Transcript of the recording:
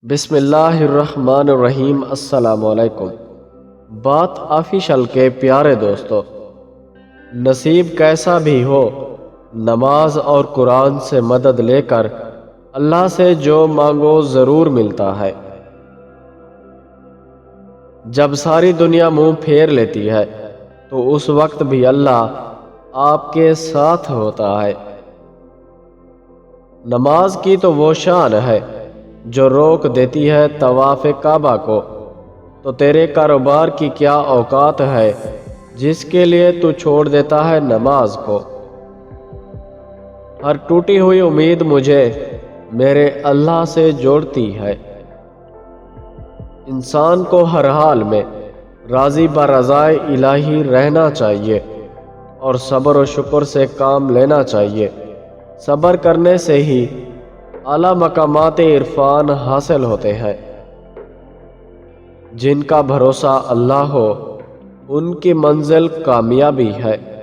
بسم اللہ الرحمن الرحیم۔ السلام علیکم۔ بات آفیشل کے پیارے دوستو، نصیب کیسا بھی ہو، نماز اور قرآن سے مدد لے کر اللہ سے جو مانگو ضرور ملتا ہے۔ جب ساری دنیا منہ پھیر لیتی ہے تو اس وقت بھی اللہ آپ کے ساتھ ہوتا ہے۔ نماز کی تو وہ شان ہے جو روک دیتی ہے طواف کعبہ کو، تو تیرے کاروبار کی کیا اوقات ہے جس کے لیے تو چھوڑ دیتا ہے نماز کو۔ ہر ٹوٹی ہوئی امید مجھے میرے اللہ سے جوڑتی ہے۔ انسان کو ہر حال میں راضی برضائے الہی رہنا چاہیے اور صبر و شکر سے کام لینا چاہیے۔ صبر کرنے سے ہی اعلیٰ مقامات عرفان حاصل ہوتے ہیں۔ جن کا بھروسہ اللہ ہو ان کی منزل کامیابی ہے۔